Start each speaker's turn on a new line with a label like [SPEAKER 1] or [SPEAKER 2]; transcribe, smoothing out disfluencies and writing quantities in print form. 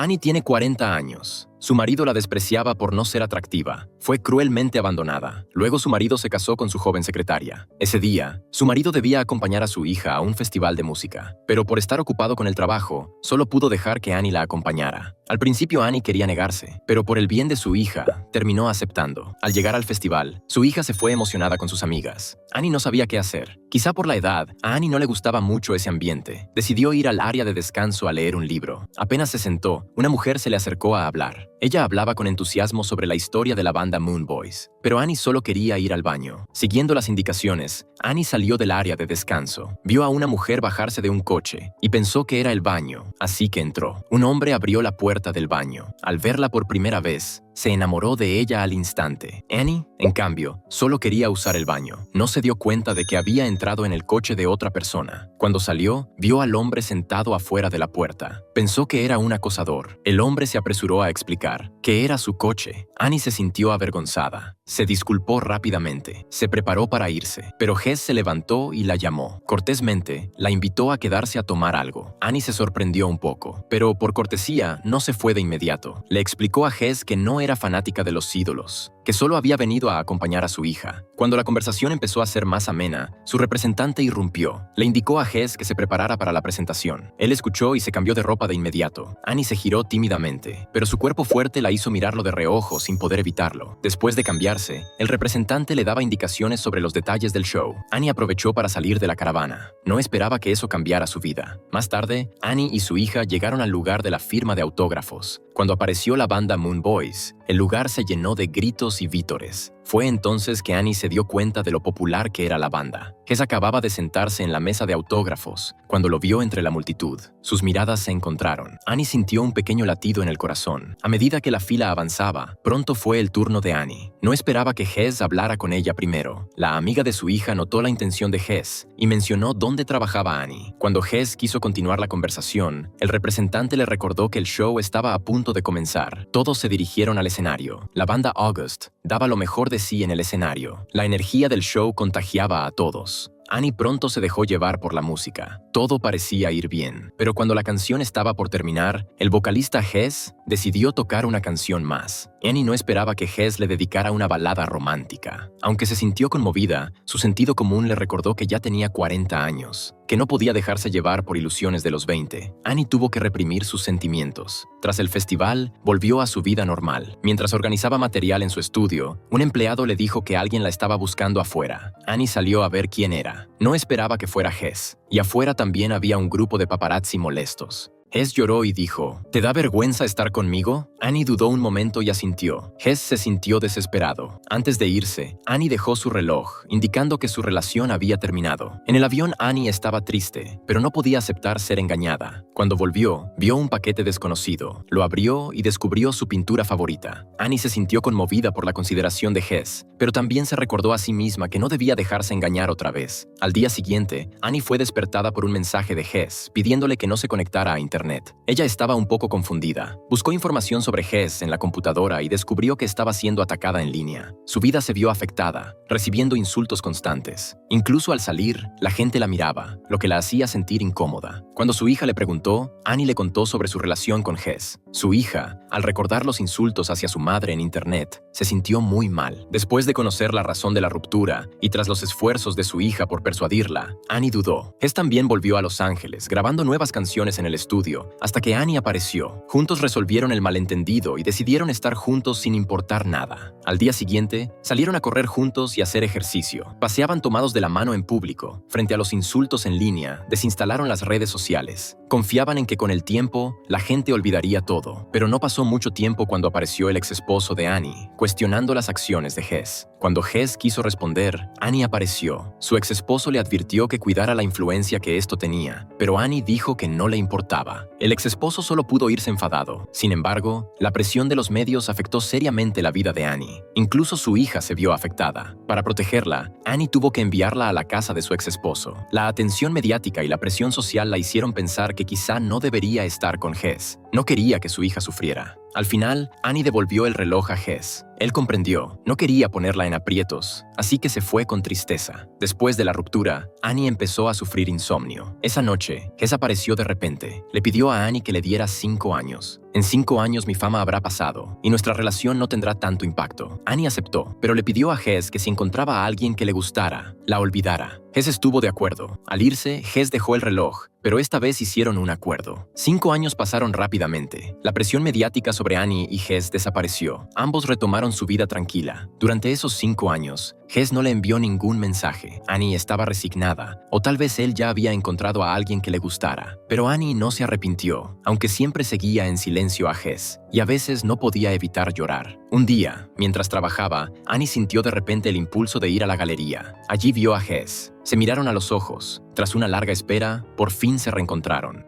[SPEAKER 1] Annie tiene 40 años. Su marido la despreciaba por no ser atractiva. Fue cruelmente abandonada. Luego su marido se casó con su joven secretaria. Ese día, su marido debía acompañar a su hija a un festival de música, pero por estar ocupado con el trabajo, solo pudo dejar que Annie la acompañara. Al principio Annie quería negarse, pero por el bien de su hija, terminó aceptando. Al llegar al festival, su hija se fue emocionada con sus amigas. Annie no sabía qué hacer. Quizá por la edad, a Annie no le gustaba mucho ese ambiente. Decidió ir al área de descanso a leer un libro. Apenas se sentó, una mujer se le acercó a hablar. Ella hablaba con entusiasmo sobre la historia de la banda Moon Boys, pero Annie solo quería ir al baño. Siguiendo las indicaciones, Annie salió del área de descanso. Vio a una mujer bajarse de un coche y pensó que era el baño, así que entró. Un hombre abrió la puerta del baño. Al verla por primera vez, se enamoró de ella al instante. Annie, en cambio, solo quería usar el baño. No se dio cuenta de que había entrado en el coche de otra persona. Cuando salió, vio al hombre sentado afuera de la puerta. Pensó que era un acosador. El hombre se apresuró a explicar que era su coche. Annie se sintió avergonzada. Se disculpó rápidamente. Se preparó para irse, pero Hess se levantó y la llamó. Cortésmente, la invitó a quedarse a tomar algo. Annie se sorprendió un poco, pero por cortesía no se fue de inmediato. Le explicó a Hess que no era fanática de los ídolos, que solo había venido a acompañar a su hija. Cuando la conversación empezó a ser más amena, su representante irrumpió. Le indicó a Hess que se preparara para la presentación. Él escuchó y se cambió de ropa de inmediato. Annie se giró tímidamente, pero su cuerpo fuerte la hizo mirarlo de reojo sin poder evitarlo. Después de cambiarse, el representante le daba indicaciones sobre los detalles del show. Annie aprovechó para salir de la caravana. No esperaba que eso cambiara su vida. Más tarde, Annie y su hija llegaron al lugar de la firma de autógrafos. Cuando apareció la banda Moon Boys, el lugar se llenó de gritos y vítores. Fue entonces que Annie se dio cuenta de lo popular que era la banda. Hess acababa de sentarse en la mesa de autógrafos cuando lo vio entre la multitud. Sus miradas se encontraron. Annie sintió un pequeño latido en el corazón. A medida que la fila avanzaba, pronto fue el turno de Annie. No esperaba que Hess hablara con ella primero. La amiga de su hija notó la intención de Hess y mencionó dónde trabajaba Annie. Cuando Hess quiso continuar la conversación, el representante le recordó que el show estaba a punto de comenzar. Todos se dirigieron al escenario. La banda August daba lo mejor de sí en el escenario. La energía del show contagiaba a todos. Annie pronto se dejó llevar por la música. Todo parecía ir bien, pero cuando la canción estaba por terminar, el vocalista Hess decidió tocar una canción más. Annie no esperaba que Hess le dedicara una balada romántica. Aunque se sintió conmovida, su sentido común le recordó que ya tenía 40 años, que no podía dejarse llevar por ilusiones de los 20. Annie tuvo que reprimir sus sentimientos. Tras el festival, volvió a su vida normal. Mientras organizaba material en su estudio, un empleado le dijo que alguien la estaba buscando afuera. Annie salió a ver quién era. No esperaba que fuera Hess, y afuera también había un grupo de paparazzi molestos. Hess lloró y dijo, ¿te da vergüenza estar conmigo? Annie dudó un momento y asintió. Hess se sintió desesperado. Antes de irse, Annie dejó su reloj, indicando que su relación había terminado. En el avión Annie estaba triste, pero no podía aceptar ser engañada. Cuando volvió, vio un paquete desconocido. Lo abrió y descubrió su pintura favorita. Annie se sintió conmovida por la consideración de Hess, pero también se recordó a sí misma que no debía dejarse engañar otra vez. Al día siguiente, Annie fue despertada por un mensaje de Hess, pidiéndole que no se conectara a internet. Ella estaba un poco confundida. Buscó información sobre Hess en la computadora y descubrió que estaba siendo atacada en línea. Su vida se vio afectada, recibiendo insultos constantes. Incluso al salir, la gente la miraba, lo que la hacía sentir incómoda. Cuando su hija le preguntó, Annie le contó sobre su relación con Hess. Su hija, al recordar los insultos hacia su madre en internet, se sintió muy mal. Después de conocer la razón de la ruptura y tras los esfuerzos de su hija por persuadirla, Annie dudó. Hess también volvió a Los Ángeles, grabando nuevas canciones en el estudio, hasta que Annie apareció. Juntos resolvieron el malentendido y decidieron estar juntos sin importar nada. Al día siguiente, salieron a correr juntos y a hacer ejercicio. Paseaban tomados de la mano en público. Frente a los insultos en línea, desinstalaron las redes sociales. Confiaban en que con el tiempo, la gente olvidaría todo. Pero no pasó mucho tiempo cuando apareció el exesposo de Annie, cuestionando las acciones de Hess. Cuando Hess quiso responder, Annie apareció. Su exesposo le advirtió que cuidara la influencia que esto tenía, pero Annie dijo que no le importaba. El exesposo solo pudo irse enfadado. Sin embargo, la presión de los medios afectó seriamente la vida de Annie. Incluso su hija se vio afectada. Para protegerla, Annie tuvo que enviarla a la casa de su exesposo. La atención mediática y la presión social la hicieron pensar que quizá no debería estar con Hess. No quería que su hija sufriera. Al final, Annie devolvió el reloj a Hess. Él comprendió, no quería ponerla en aprietos, así que se fue con tristeza. Después de la ruptura, Annie empezó a sufrir insomnio. Esa noche, Hess apareció de repente. Le pidió a Annie que le diera 5 años. En 5 años mi fama habrá pasado y nuestra relación no tendrá tanto impacto. Annie aceptó, pero le pidió a Hess que si encontraba a alguien que le gustara, la olvidara. Hess estuvo de acuerdo. Al irse, Hess dejó el reloj, pero esta vez hicieron un acuerdo. 5 años pasaron rápidamente. La presión mediática sobre Annie y Hess desapareció. Ambos retomaron su vida tranquila. Durante esos 5 años, Hess no le envió ningún mensaje. Annie estaba resignada, o tal vez él ya había encontrado a alguien que le gustara. Pero Annie no se arrepintió, aunque siempre seguía en silencio a Hess, y a veces no podía evitar llorar. Un día, mientras trabajaba, Annie sintió de repente el impulso de ir a la galería. Allí vio a Hess. Se miraron a los ojos. Tras una larga espera, por fin se reencontraron.